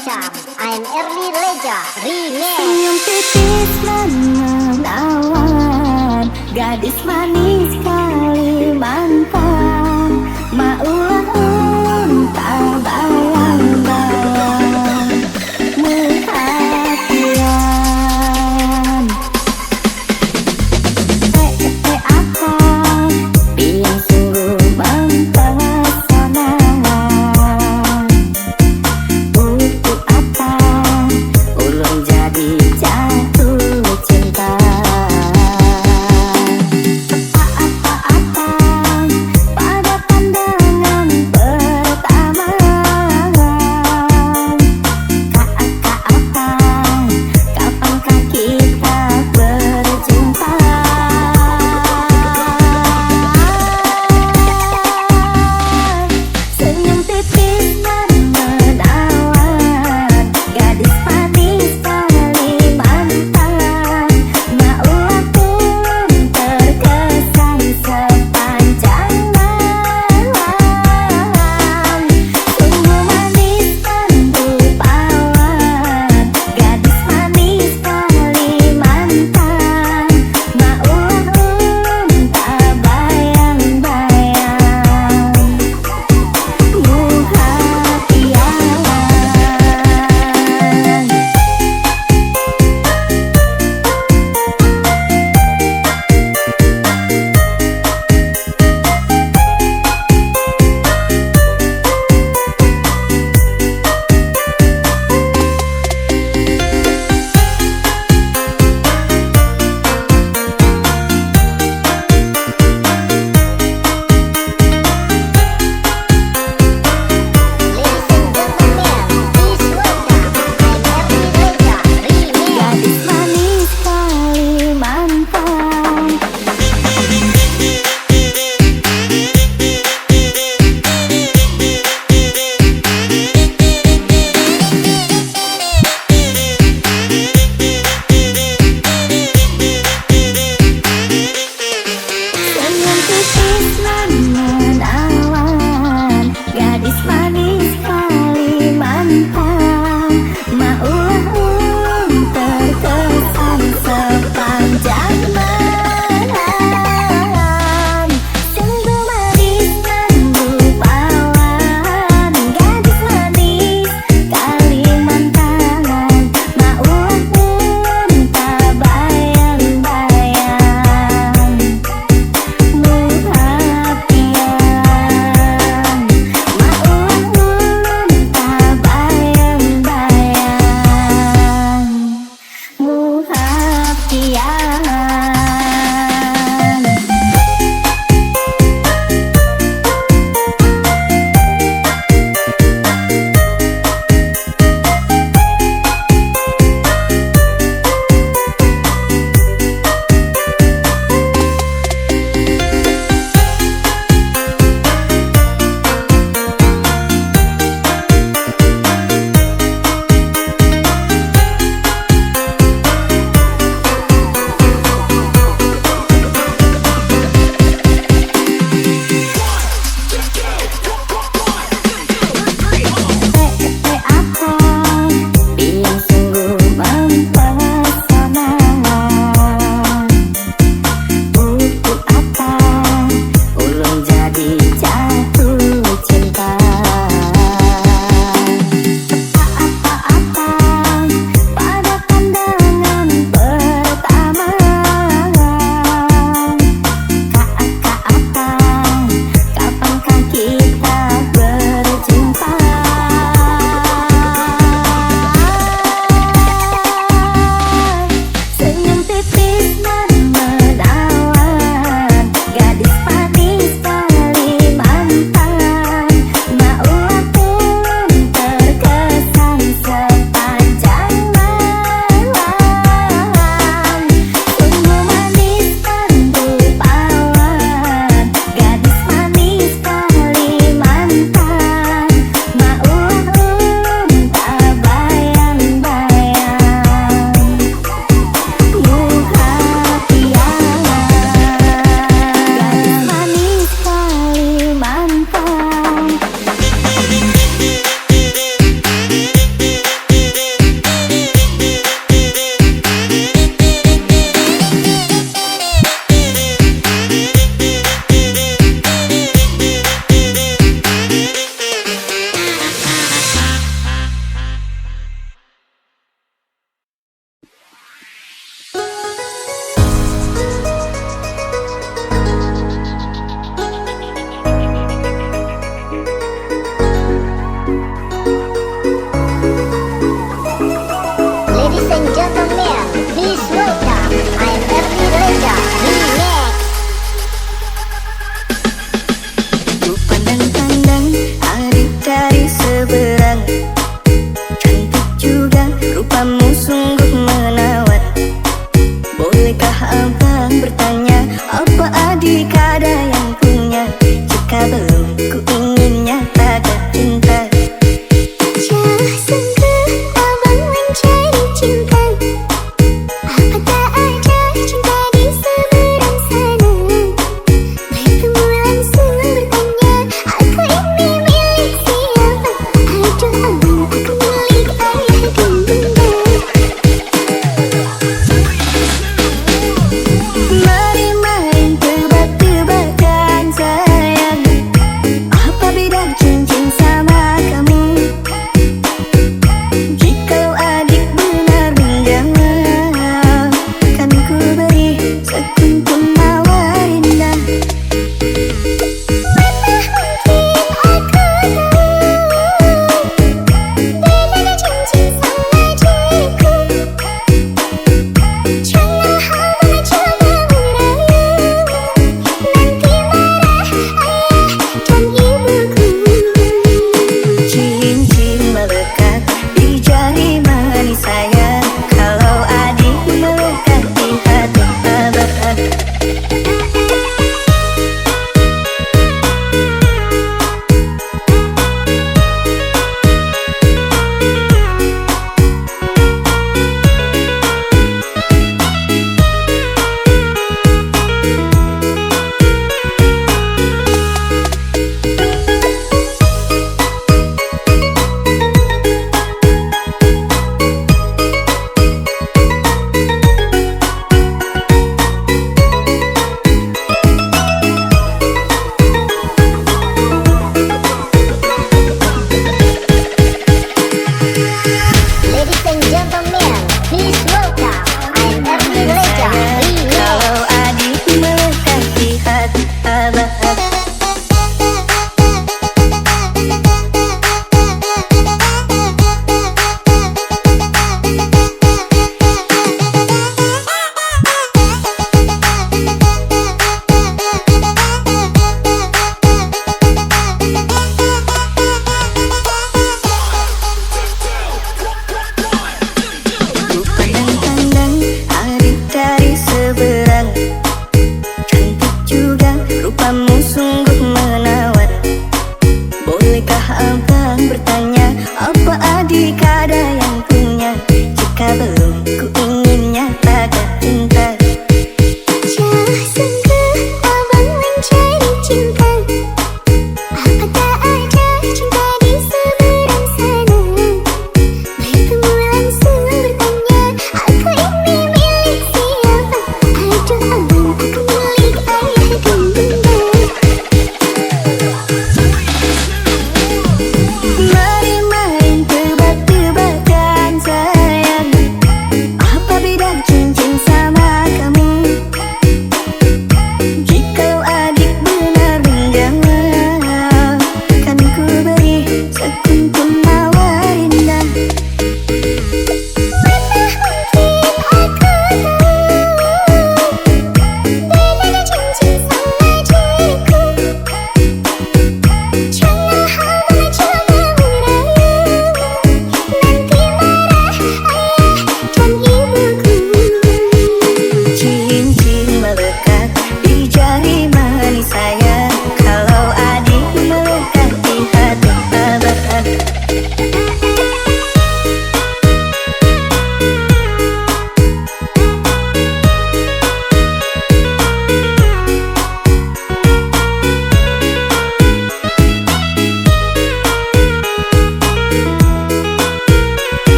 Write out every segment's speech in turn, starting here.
Cam, I'm Early Leja, Remix. Senyum tipis menawan, gadis manis Kalimantan, maulah unta bayang-bayang perhatian. Akang yang sungguh mempesona. Untuk apa ulun jadi jatuh cinta? Apa-apa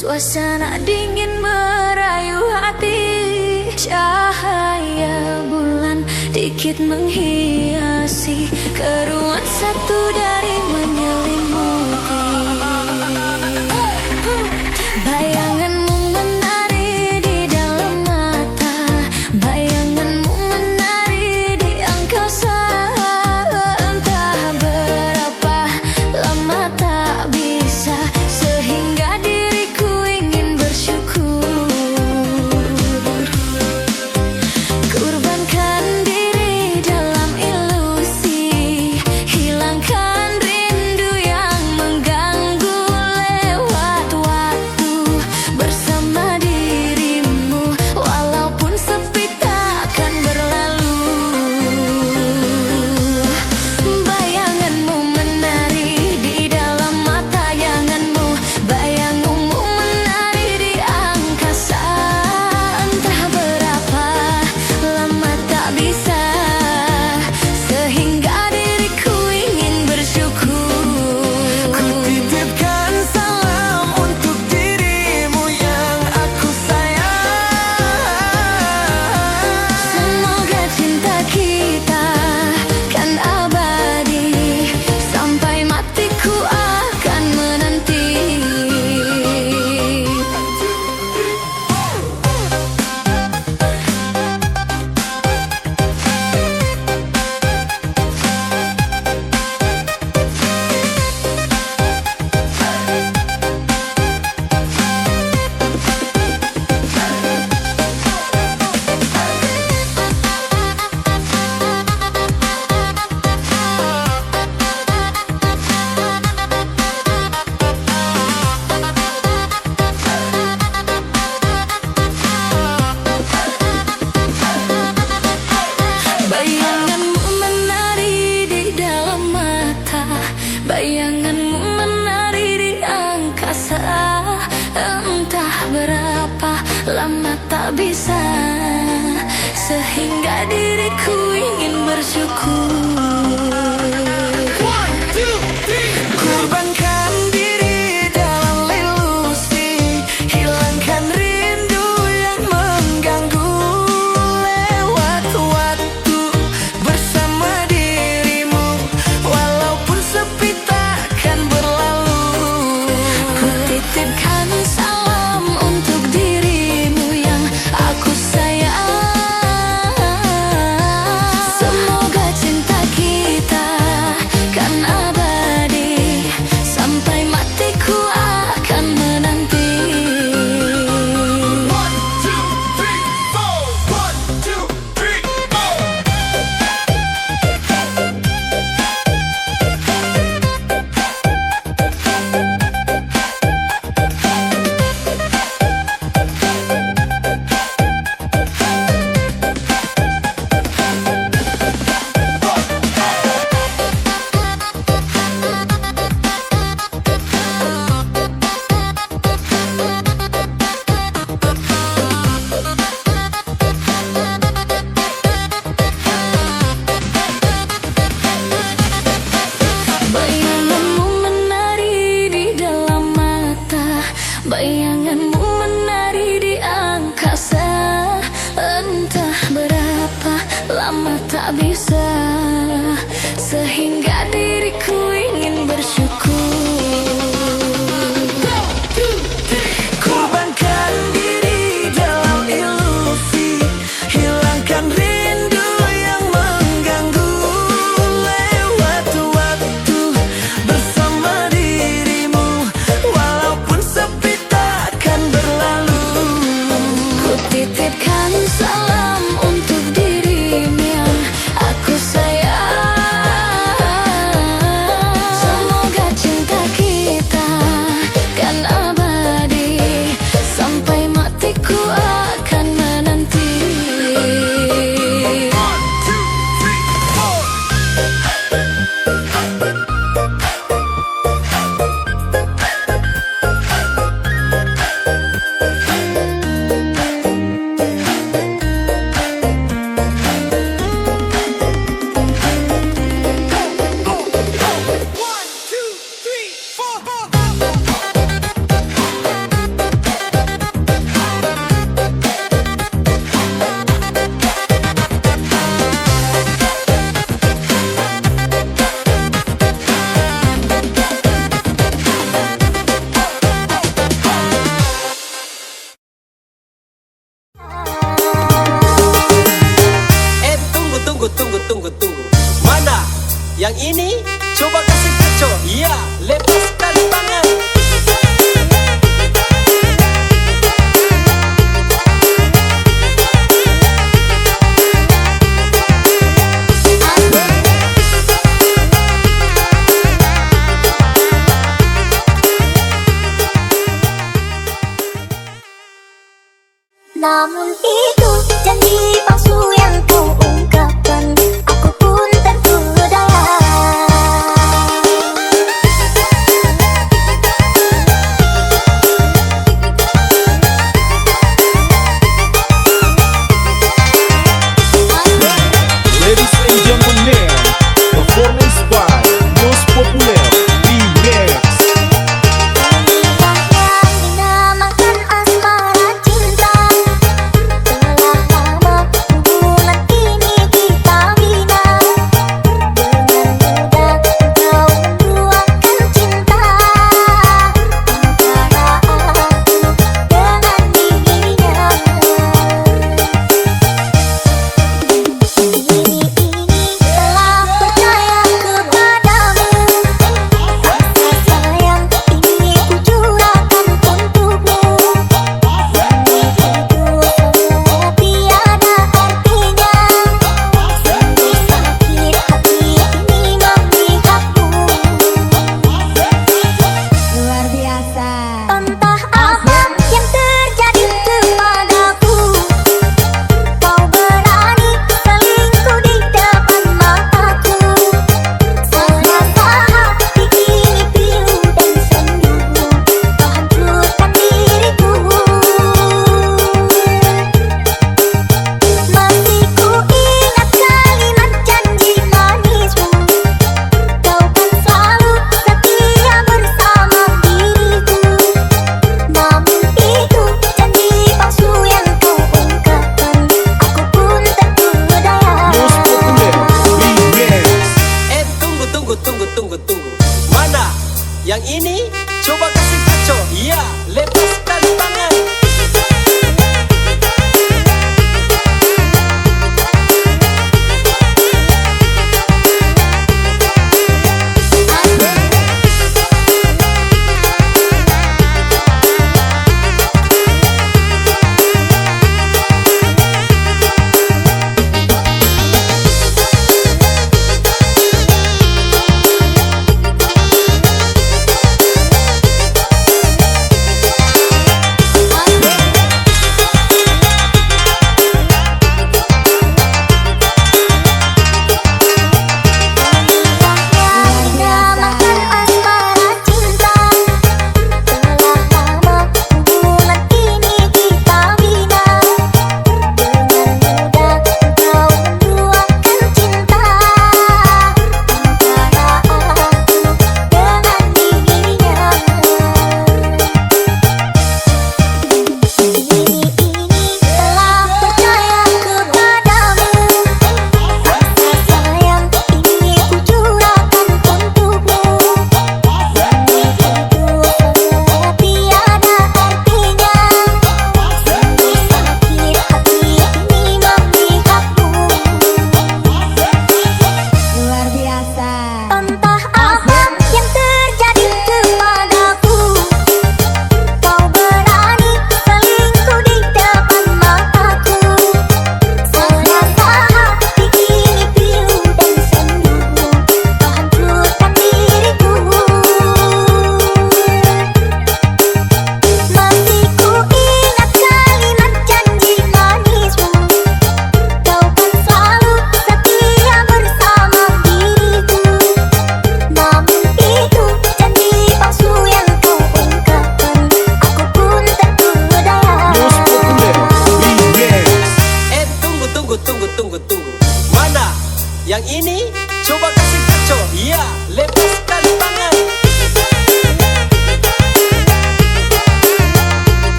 Suasana dingin merayu hati, cahaya bulan dikit menghiasi keruan satu dari menyelimuti. Bayanganmu menari di dalam mata, bayanganmu menari di angkasa. Entah berapa lama tak bisa, sehingga diriku ingin bersyukur. Kurbankan diri dalam ilusi, hilangkan rindu yang mengganggu. Lewat waktu bersama dirimu, walaupun sepi takkan berlalu. Bayanganmu menari di dalam mata yanganmu, bayanganmu menari di angkasa. Entah berapa lama tak bisa, sehingga diriku ingin bersyukur. Ku titipkan salam untuk dirimu yang aku sayang. Semoga cinta kita kan abadi, sampai matiku akan menanti. Bayanganmu menari di dalam mata, bayanganmu menari di angkasa. Entah berapa lama tak bisa, sehingga diriku ingin bersyukur. Kurbankan diri dalam ilusi, hilangkan rindu yang mengganggu. Lewat waktu bersama dirimu, walaupun sepi takkan berlalu. Ku titipkan salam untuk dirimu yang aku sayang. Semoga cinta kita kan abadi, sampai matiku akan menanti. 1, 2, 3, 4. 1, 2, 3, 4. Bayanganmu menari di dalam mata, bayanganmu menari di angkasa. Entah berapa lama tak bisa, sehingga diriku ingin bersyukur. Kurbankan diri dalam ilusi, hilangkan rindu yang mengganggu. Lewat waktu bersama dirimu, walaupun sepi takkan berlalu. Namun itu janji palsu yang kau ungkapkan, aku pun tergoda. Ladies and gentlemen, performance by Most Popular Remix. Inilah yang dinamakan asmara cinta, telah lama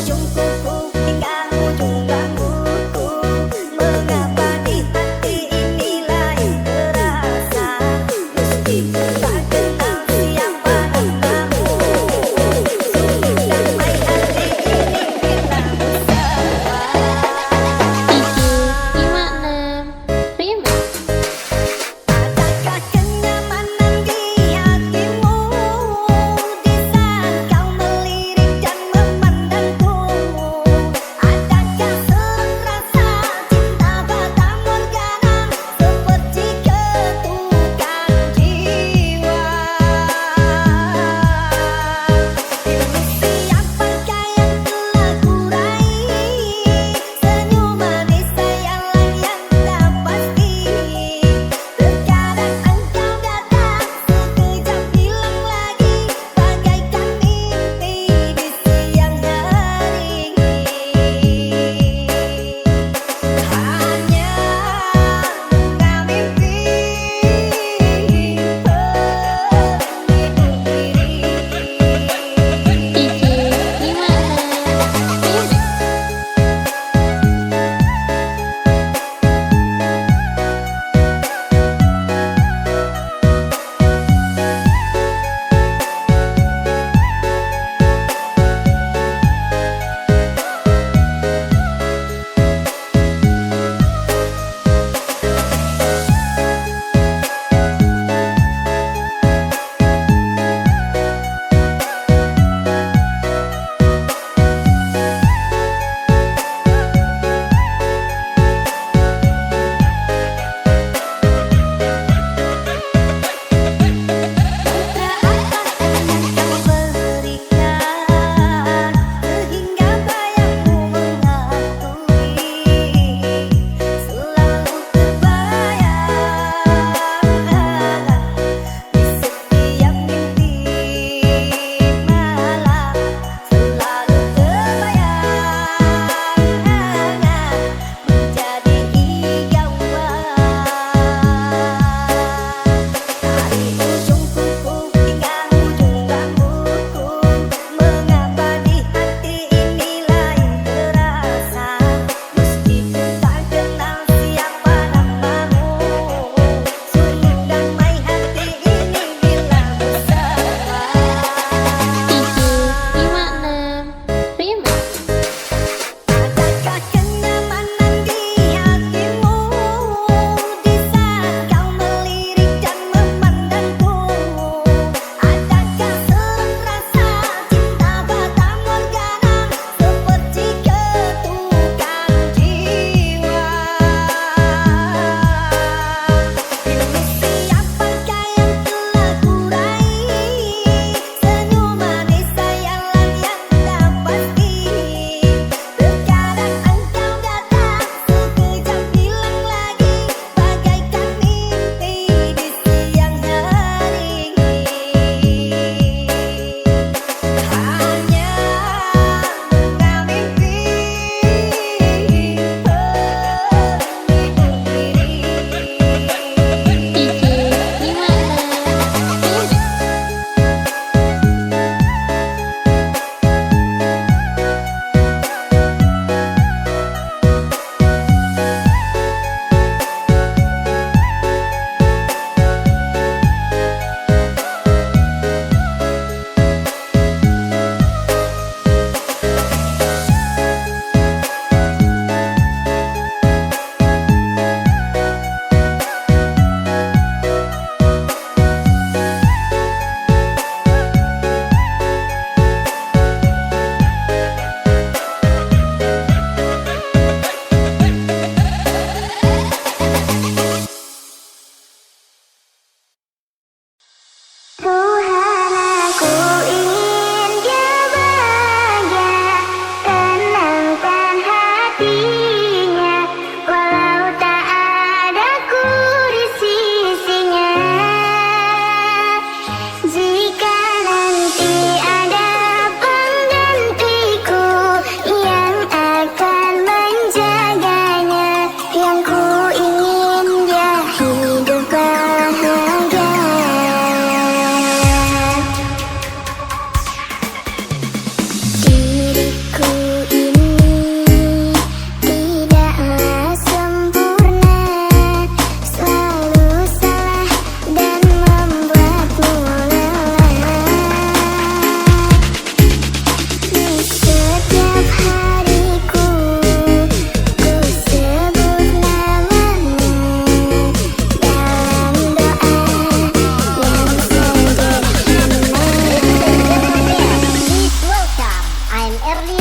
ujung kuku hingga ujung rambutku. Mengapa di hati ini lain terasa, meski ku tak kenal siapa namamu. Sungguh damai hati ini bila bersama. Adakah kenyamanan di hatimu di saat kau melirik dan memandangku?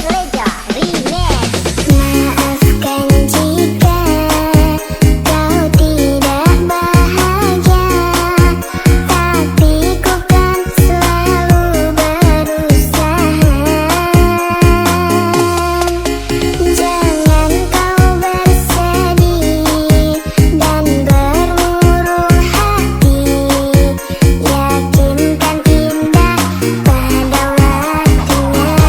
Reja Remix. Maafkan jika kau tidak bahagia, tapi ku kan selalu berusaha. Jangan kau bersedih dan bermurung hati, yakinkan indah pada waktunya.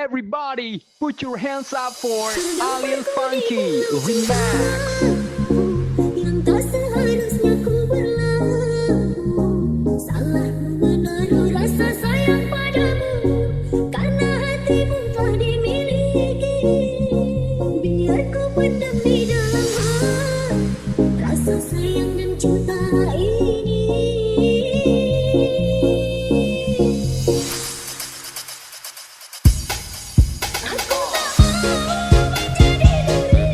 Everybody, put your hands up for Alien Funky Remix. Yang tak seharusnya ku berlaku, salah menaruh rasa sayang padamu, karena hatimu telah dimiliki. Biar ku pendam di dalam hati rasa sayang dan cinta ini. Aku tak mau menjadi duri,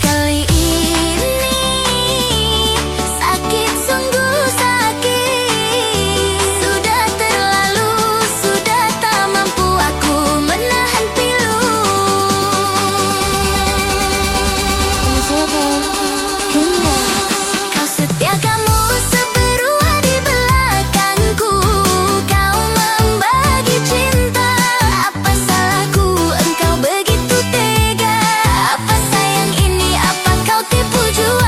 kali ini sakit, sungguh sakit. Sudah terlalu, sudah tak mampu aku menahan pilu. Kau setia, kamu seberua di belakangku. Kau membagi cinta. Apa salahku, engkau begitu tega? Apa sayang ini, apa kau tipu jualan?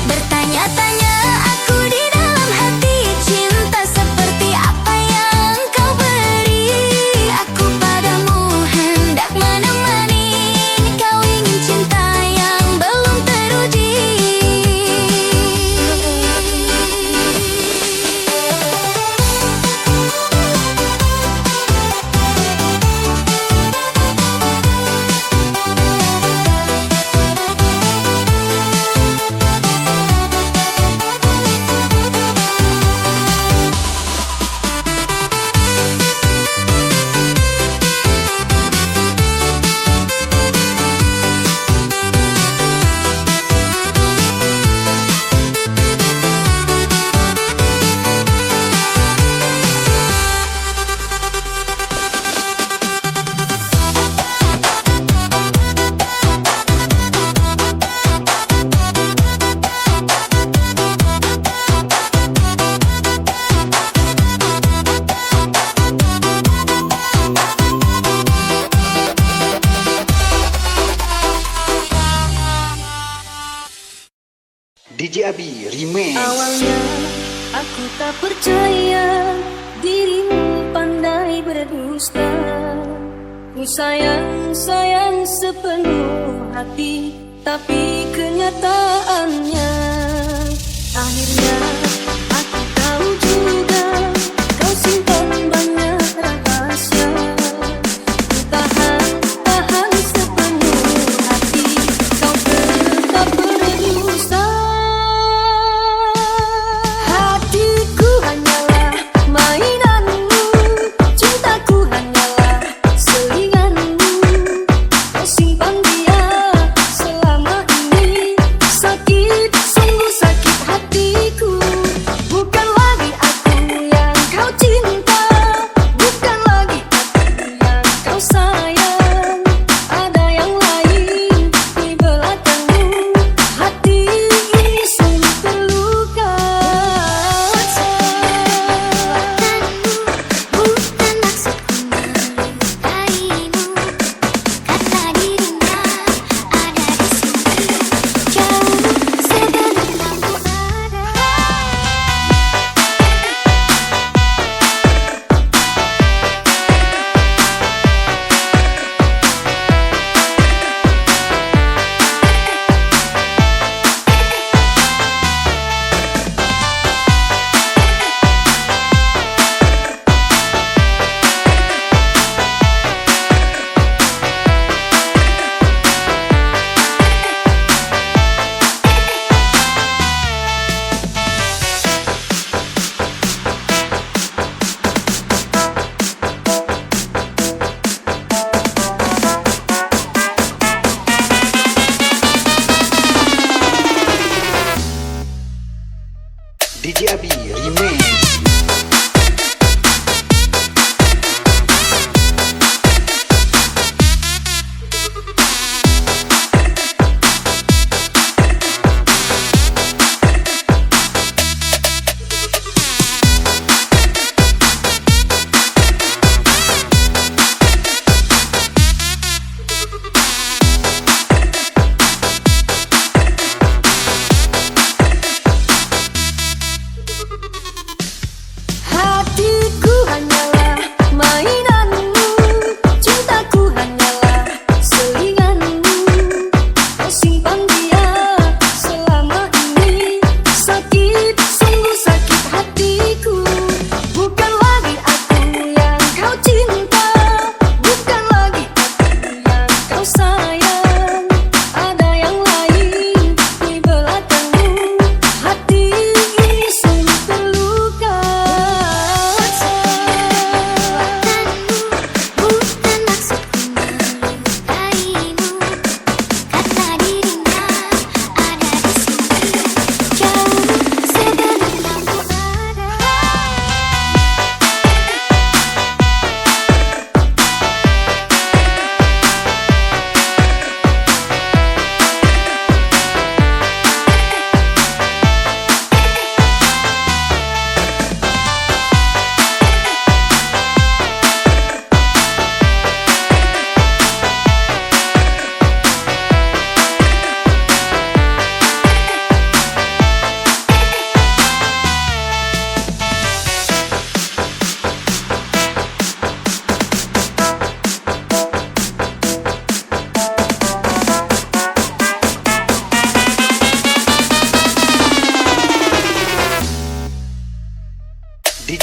Bertanya-tanya aku di dalam hati, cinta seperti apa yang kau beri? Aku padamu hendak menemani, kau ingin cinta yang belum teruji. DJ Abi Remix. Awalnya aku tak percaya dirimu pandai berdusta. Ku sayang sepenuh hati, tapi kenyataannya akhirnya aku tahu juga kau simpan banyak rahasia. Ku tahan sepenuh hati, kau tetap berdusta. Hatiku hanyalah mainanmu, cintaku hanyalah selinganmu. Kau simpan dia selama ini, sakit, sungguh sakit hatiku.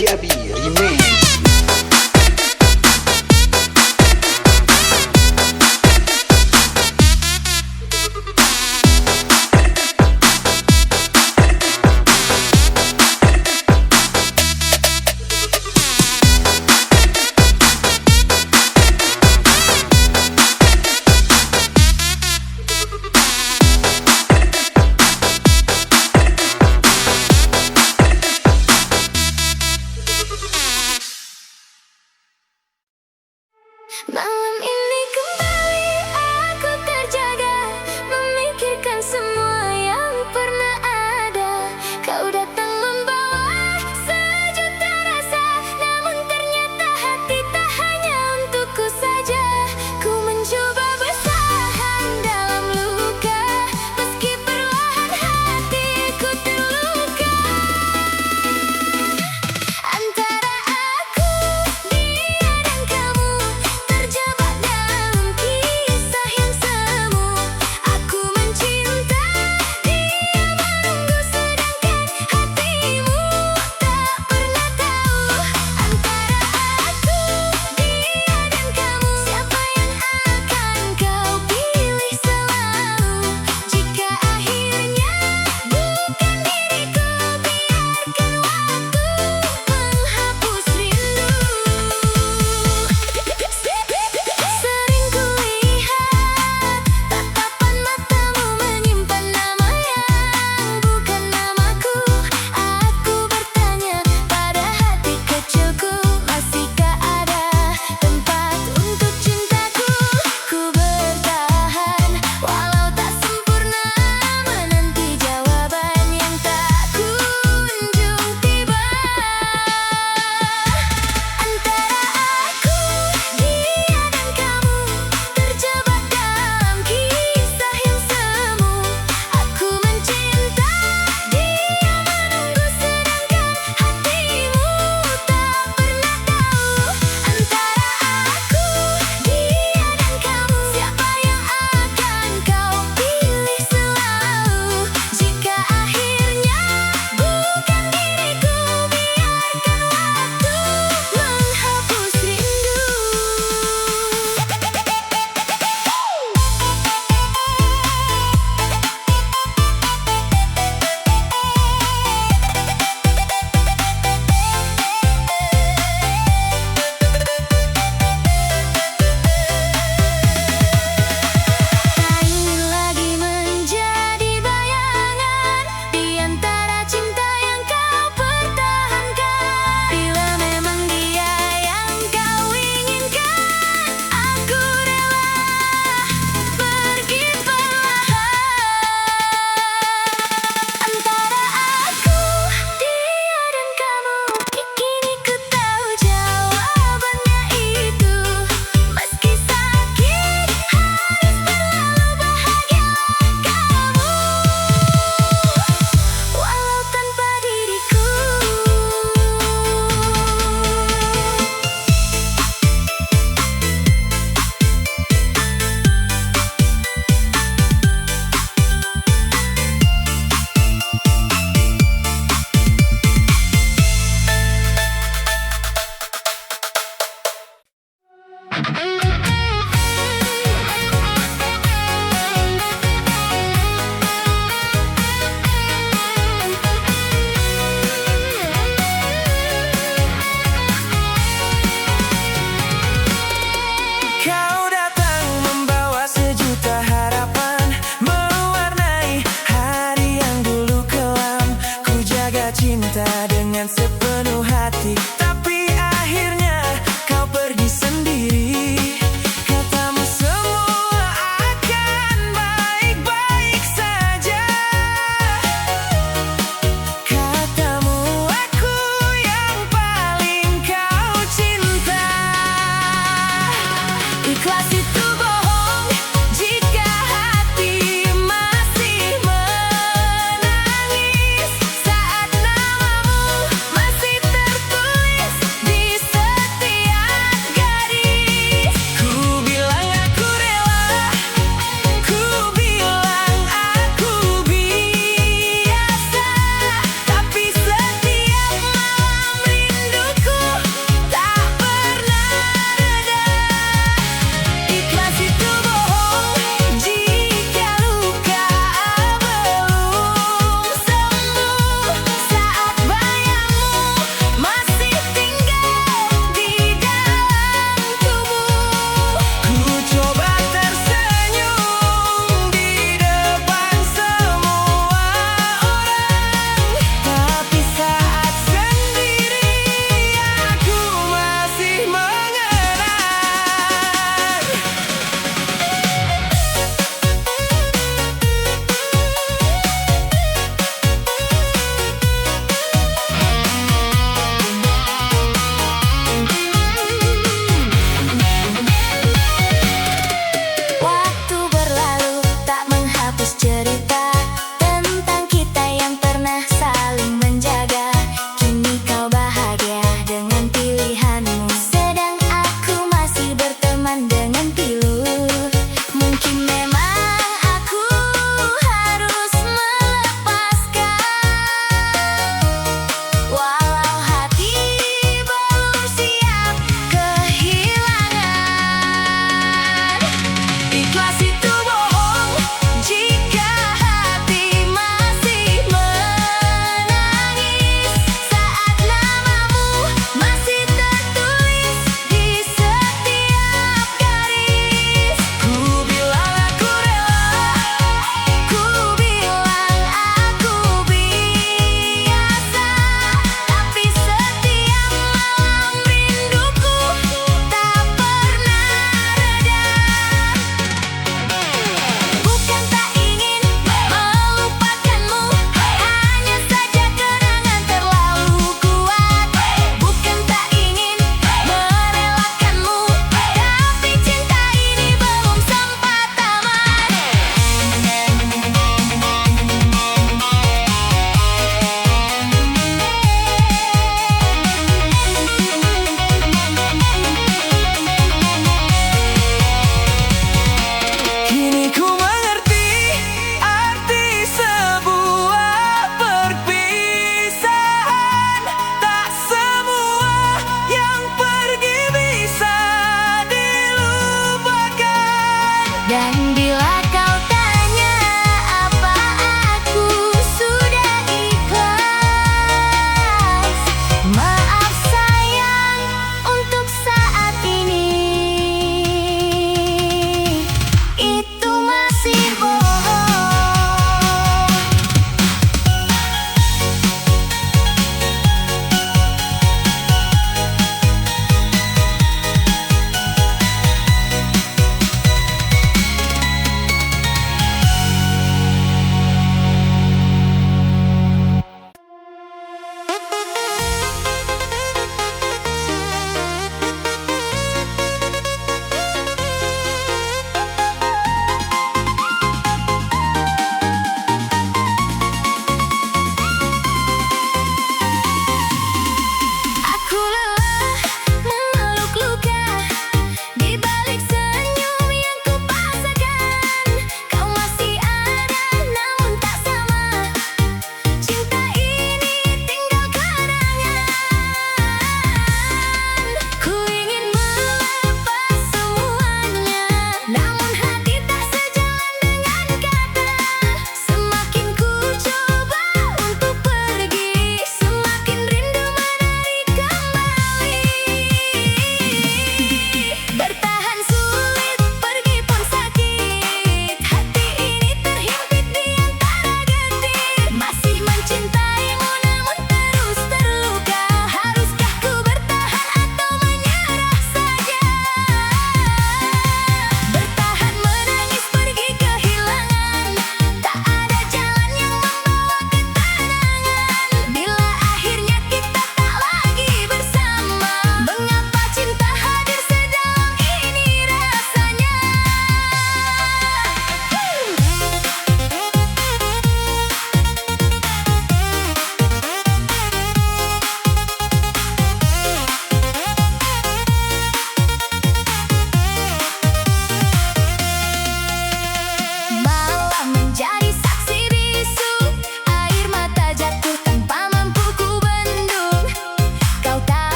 DJ Abi Remix.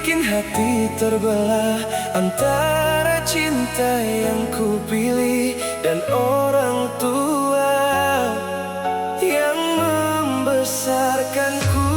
bikin hati terbelah antara cinta yang ku pilih dan orang tua yang membesarkanku.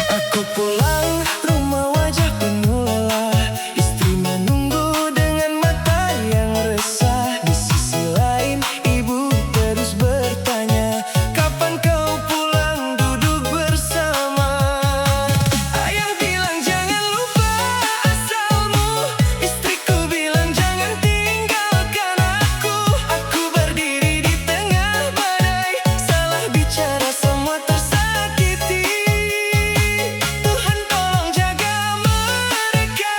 Aku pulang, rumah wajah penuh lelah. Istri menunggu dengan mata yang resah. Di sisi lain, ibu terus bertanya, kapan kau pulang duduk bersama? Ayah bilang jangan lupa asalmu. Istriku bilang jangan tinggalkan aku. Aku berdiri di tengah badai, salah bicara semua tersakiti. Tuhan tolong jaga mereka.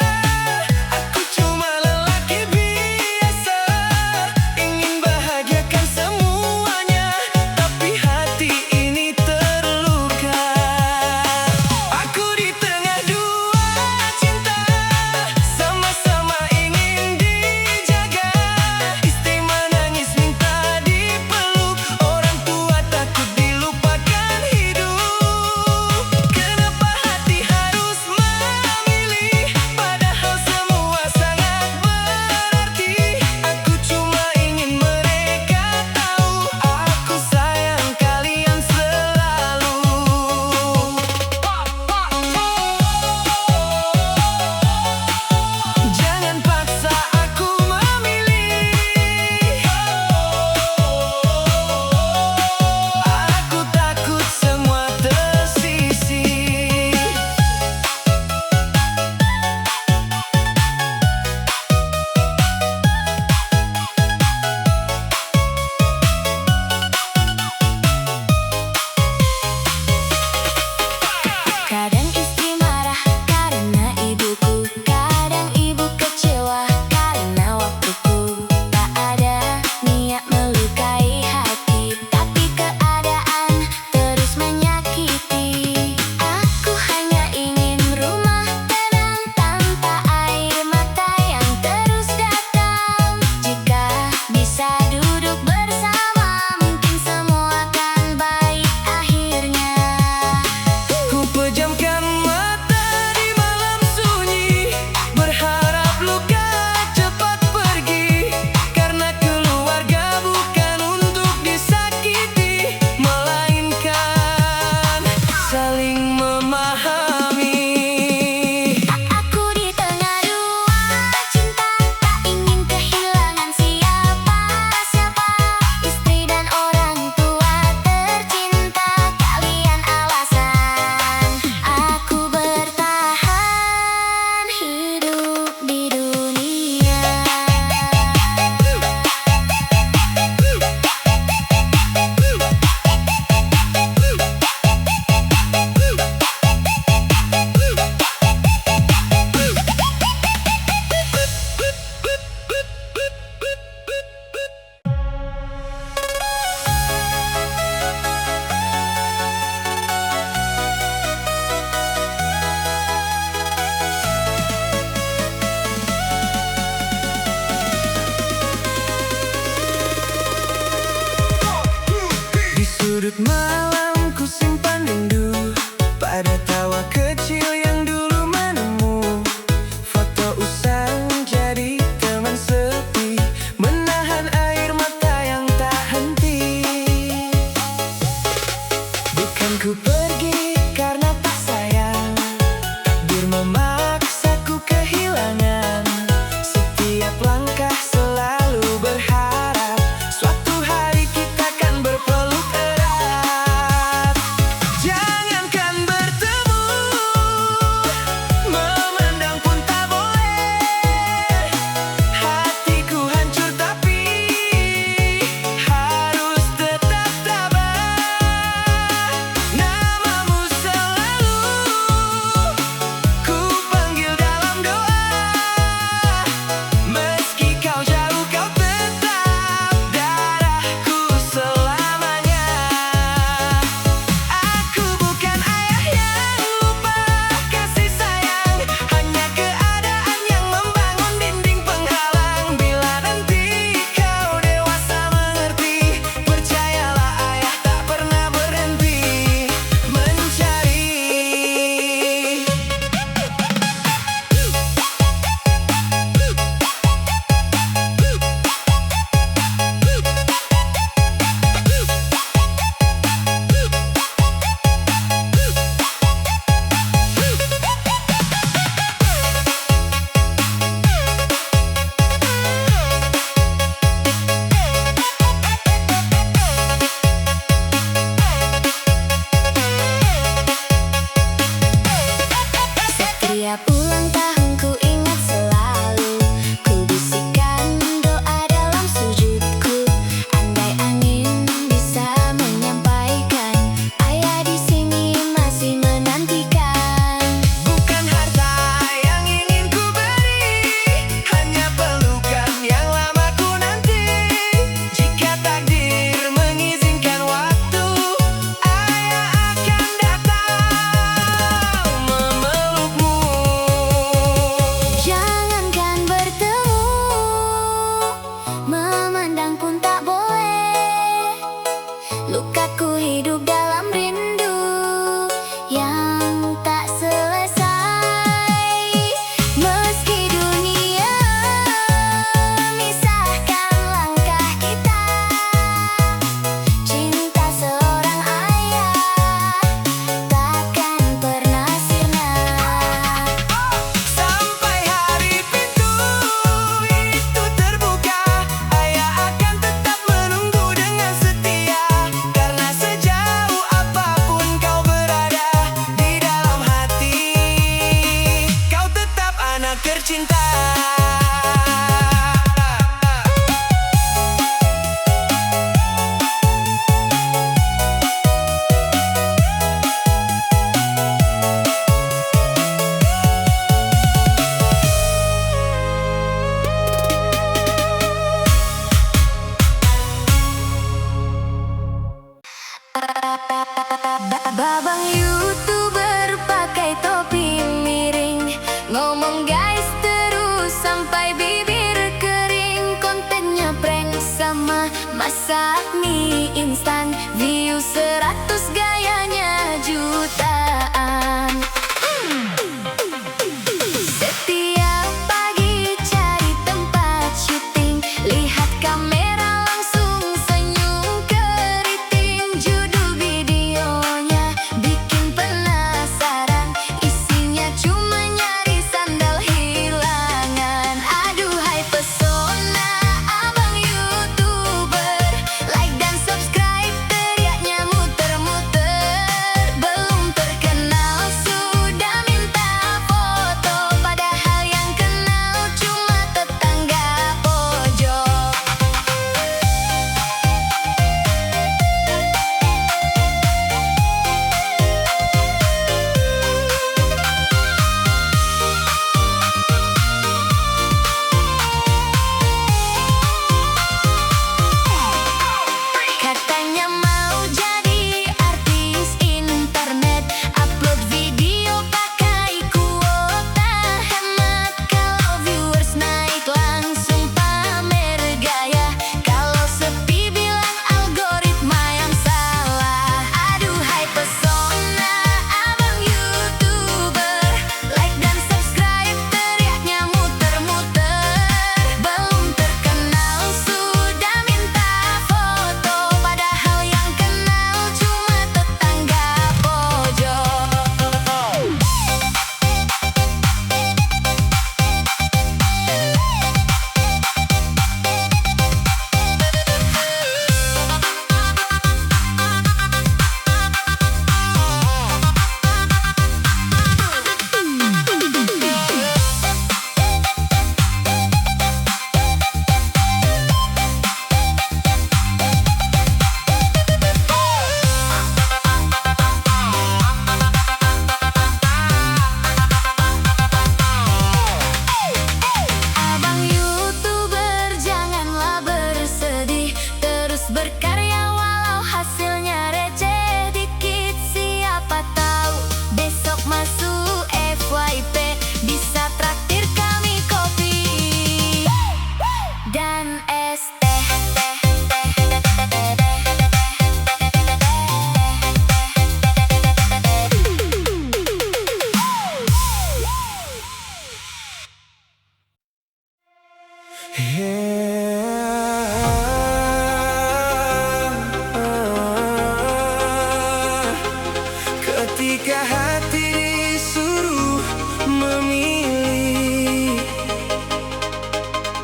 Aku cuma lelaki biasa, ingin bahagiakan semuanya, tapi hati ini terluka. Aku di tengah dua cinta, sama-sama ingin dijaga. Istri menangis minta dipeluk, orang tua takut dilupakan hidup. Kenapa hati harus memilih, padahal semua sangat berarti. Aku cuma ingin mereka tahu, aku sayang kalian selalu. Jangan paksa aku memilih. Aku takut semua tersisih. Kadang istri marah karena ibuku, kadang ibu kecewa karena waktuku. Tak ada niat melukai hati, tapi keadaan terus menyakiti. Aku hanya ingin rumah tenang tanpa air mata yang terus datang. Jika bisa duduk bersama, mungkin semua akan baik akhirnya. Ku pejamkan mata di malam sunyi, berharap luka cepat pergi. Karena keluarga bukan untuk disakiti, melainkan saling memahami. Aku di tengah dua cinta, tak ingin kehilangan siapa-siapa. Istri dan orang tua tercinta, kalian alasan aku bertahan hidup di dunia. Di sudut malam ku simpan rindu pada tawa kecil yang dulu menemu. Foto usang jadi teman sepi, menahan air mata yang tak henti. Bukan ku pergi karena tak sayang, takdir memaksaku kehilangan. Setiap langkah selalu berharap suatu hari kita kan berpeluk erat. Jangankan bertemu, memandang pun tak boleh. Hatiku hancur tapi harus tetap tabah. Namamu selalu Setiap ulang tahun ku ingat selalu, ku bisikan doa dalam sujudku. Andai angin bisa menyampaikan, ayah di sini masih menantikan. Bukan harta yang ingin ku beri, hanya pelukan yang lama ku nanti. Jika takdir mengizinkan waktu, ayah akan datang memelukmu. Jangankan bertemu, memandang pun tak boleh. Lukaku hidup dalam rindu yang tak selesai. Meski dunia misahkan langkah kita, cinta seorang ayah takkan pernah sirna. Sampai hari pintu itu terbuka, ayah akan tetap menunggu dengan setia. Karena sejauh apapun kau berada di dalam hati, kau tetap anak tercinta. Babang YouTuber pakai topi miring, ngomong guys terus sampai bibir kering. Kontennya prank sama masak mie instan, view 100 gayanya jutaan. Setiap pagi cari tempat syuting, lihat kamera langsung senyum keriting. Judul videonya bikin penasaran, isinya cuma nyari sandal hilangan. Aduhai pesona abang YouTuber, like dan subscribe teriaknya muter-muter. Belum terkenal sudah minta foto, padahal yang kenal cuma tetangga pojok. Katanya mau jadi artis internet, upload video pakai kuota hemat. Kalau viewers naik langsung pamer gaya, kalau sepi bilang algoritma yang salah. Aduhai pesona abang YouTuber, like dan subscribe teriaknya muter-muter. Belum terkenal sudah minta foto, padahal yang kenal cuma tetangga pojok. Abang YouTuber janganlah bersedih, terus berkarya walau hasilnya receh dikit. Siapa tahu besok masuk FYP, bisa traktir kami kopi dan es teh. Ketika hati disuruh memilih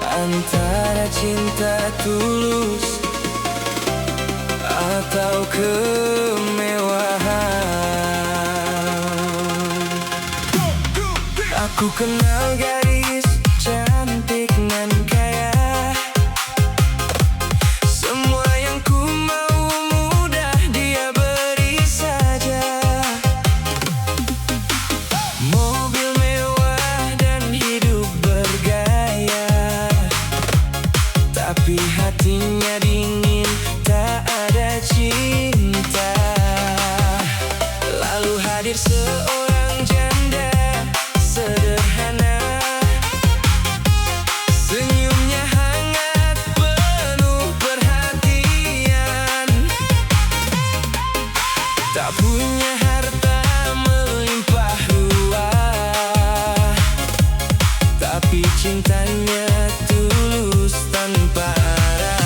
antara cinta tulus atau kemewahan, Aku kenal gadis cantik nan kaya, semua yang ku mau mudah dia beri saja. Mobil mewah dan hidup bergaya, tapi hatinya dingin, tak ada cinta. Lalu hadir seorang janda sederhana, senyumnya hangat penuh perhatian. Tak punya harta melimpah ruah, tapi cintanya tulus tanpa arah.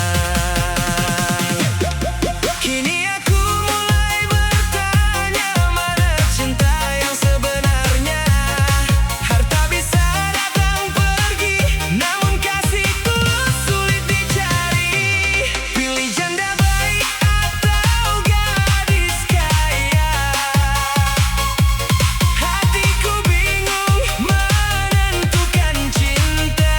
Kini aku mulai bertanya, mana cinta yang sebenarnya? Harta bisa datang pergi, namun kasih tulus sulit dicari. Pilih janda baik atau gadis kaya, hatiku bingung menentukan cinta.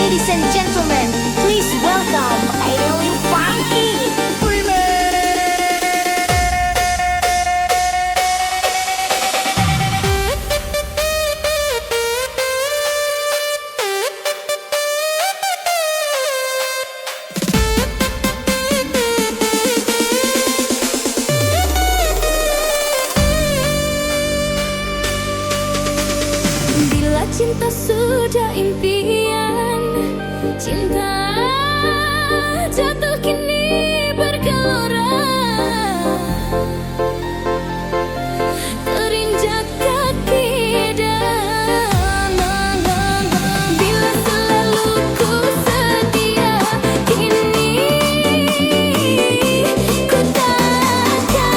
Ladies and gentlemen, please welcome Alien Funky. Bila cinta sudah impian, cinta jatuh kini bergelora, terinjak kaki dan bila selalu ku setia, kini ku takkan.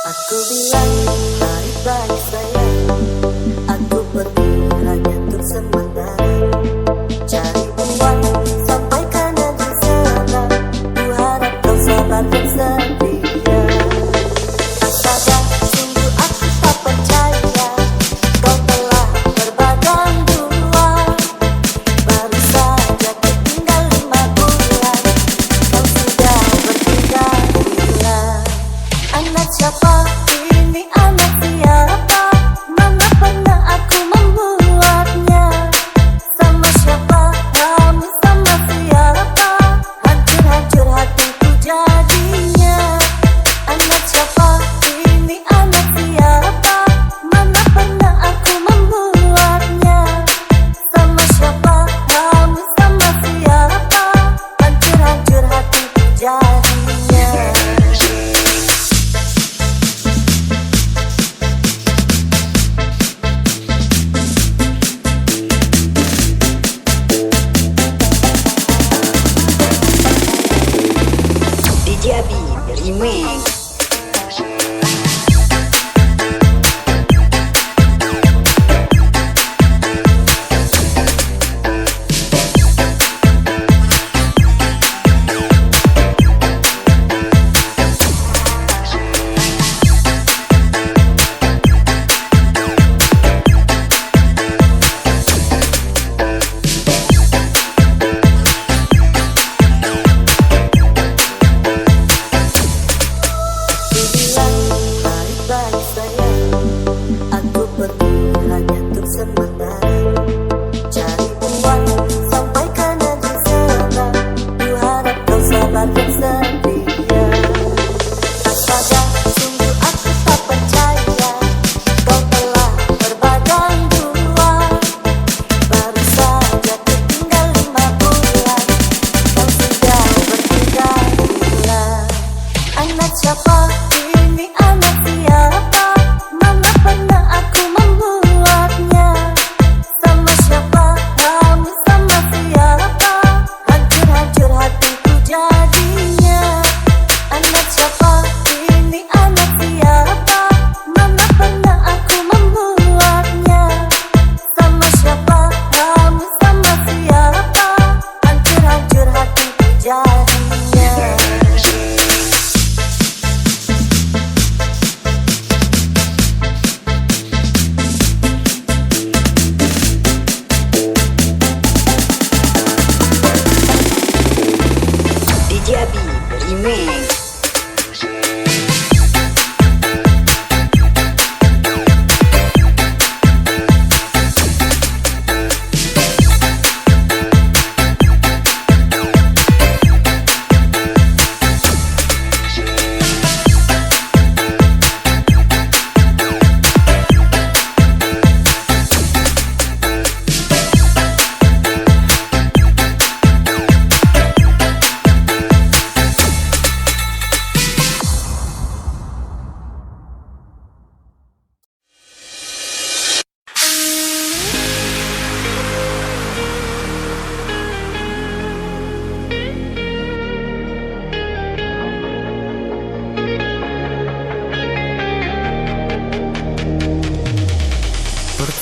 Aku bilang baik-baik sayang, aku pergi hanya untuk sementara, cari uang sampai kanan di sana. Ku harap kau sabar dan setia. Astaga, sungguh aku tak percaya kau telah berbadan dua. Baru saja tinggal 5 bulan, kau sudah berpindah gila. Anak siapa? Ini anak siapa? Mana pernah aku membuatnya? Sama siapa? Kamu sama siapa? Hancur-hancur hatiku jadinya. Anak siapa? Ini anak siapa? Mana pernah aku membuatnya? Sama siapa? Kamu sama siapa? Hancur-hancur hatiku jadinya.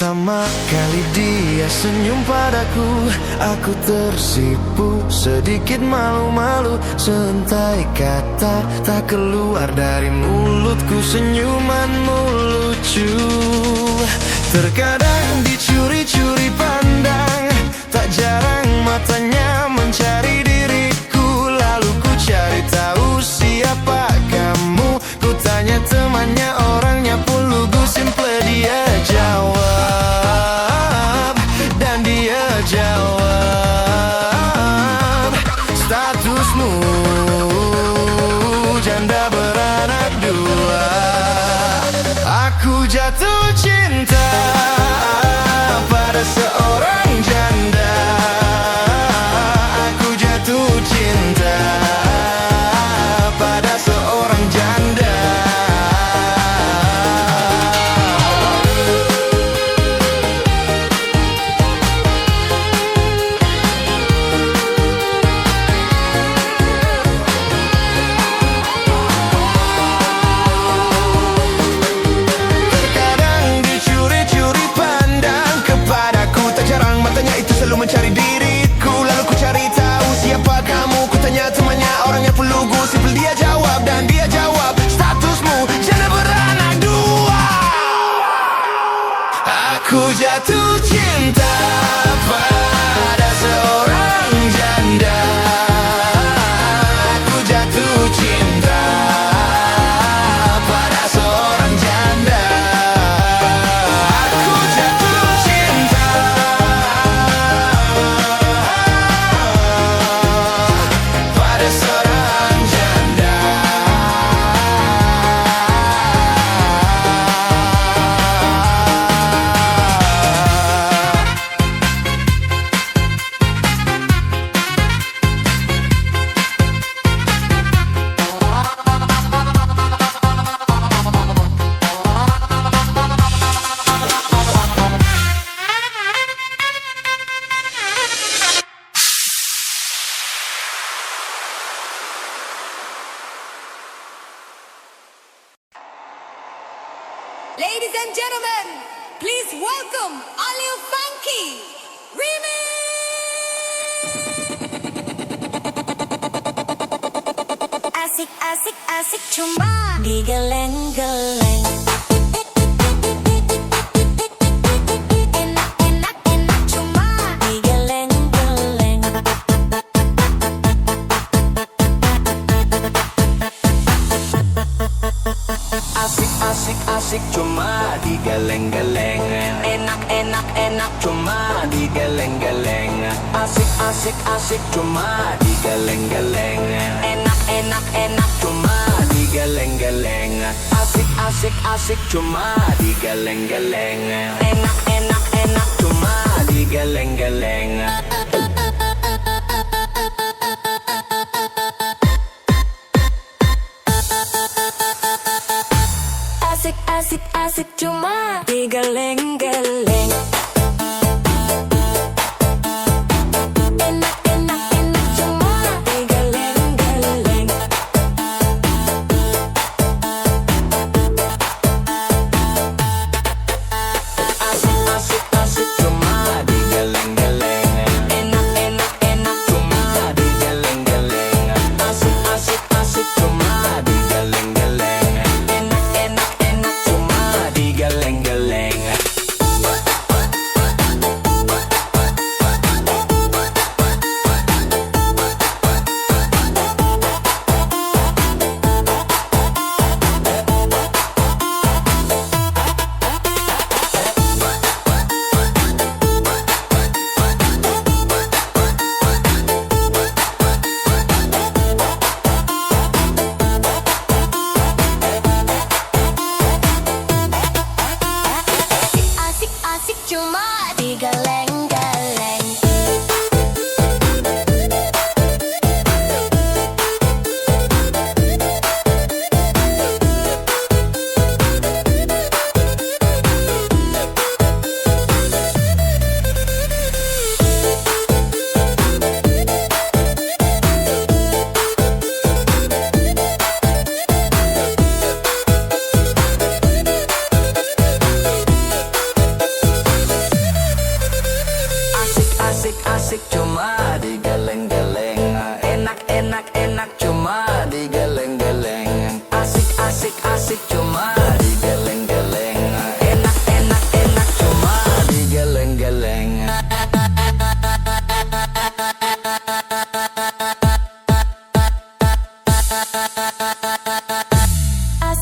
Pertama kali dia senyum padaku, aku tersipu, sedikit malu-malu. Sentai kata tak keluar dari mulutku, senyumanmu lucu. Terkadang dicuri-curi pandang, tak jarang matanya mencari diriku. Lalu ku cari tahu siapa kamu, ku tanya temannya, orangnya pun lugu. Simple dia jawab, dan dia jawab, statusmu janda beranak dua. Aku jatuh cinta pada seorang janda. Aku jatuh cinta pada seorang janda. Mencari diriku, lalu ku cari tahu siapa kamu. Ku tanya temannya, orangnya pun lugu. Simple dia jawab, dan dia jawab, statusmu janda beranak dua. Aku jatuh cinta pada seorang janda. Aku jatuh cinta pada seorang janda. Aku jatuh cinta pada seorang janda. Ladies and gentlemen, please welcome Alil Funky Remix. Asik asik asik cuma digeleng-geleng. Enak enak enak cuma digeleng-geleng. Asik asik asik cuma digeleng-geleng. Enak enak enak cuma digeleng-geleng. Asik asik asik cuma digeleng-geleng. Enak enak enak cuma digeleng-geleng. Asik asik asik cuma digeleng-geleng. Enak enak enak cuma digeleng-geleng. Asik asik asik cuma digeleng-geleng. Enak enak enak cuma digeleng-geleng. Asik asik asik cuma digeleng-geleng. Enak enak enak cuma digeleng-geleng. Asik asik asik cuma digeleng-geleng. Enak enak enak cuma digeleng-geleng.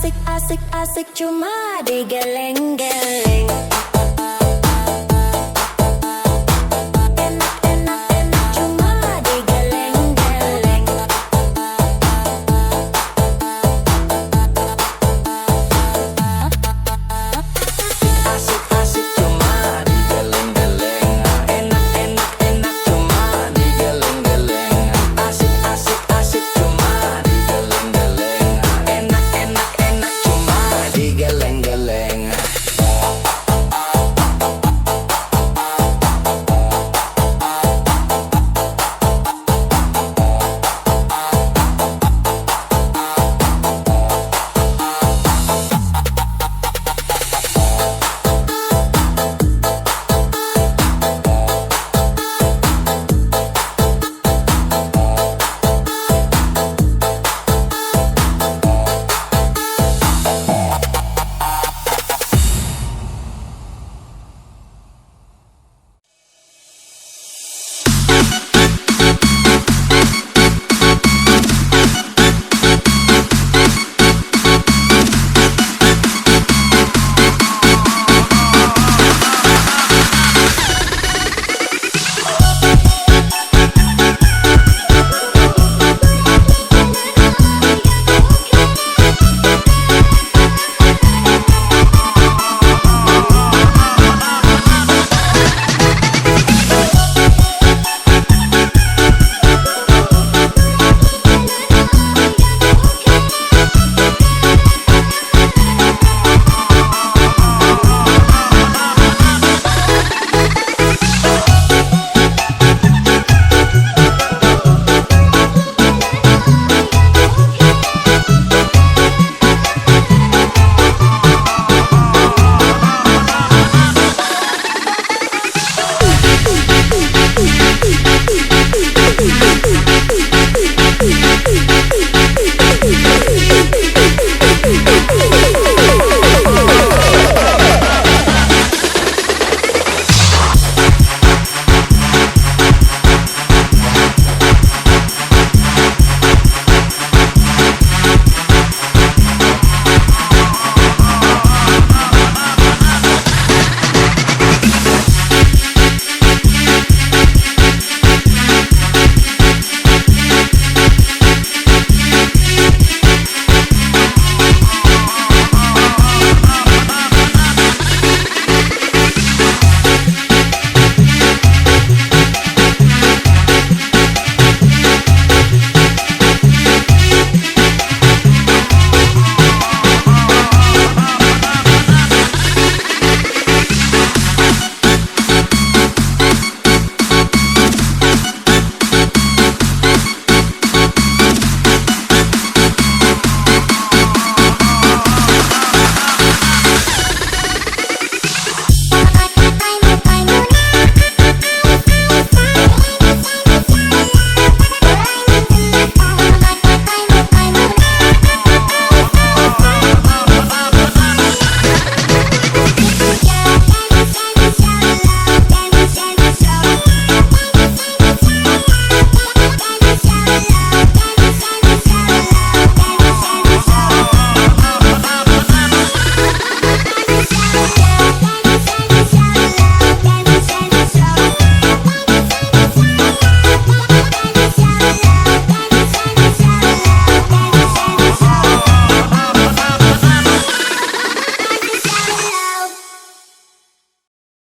asik, asik, asik cuma digeleng-geleng.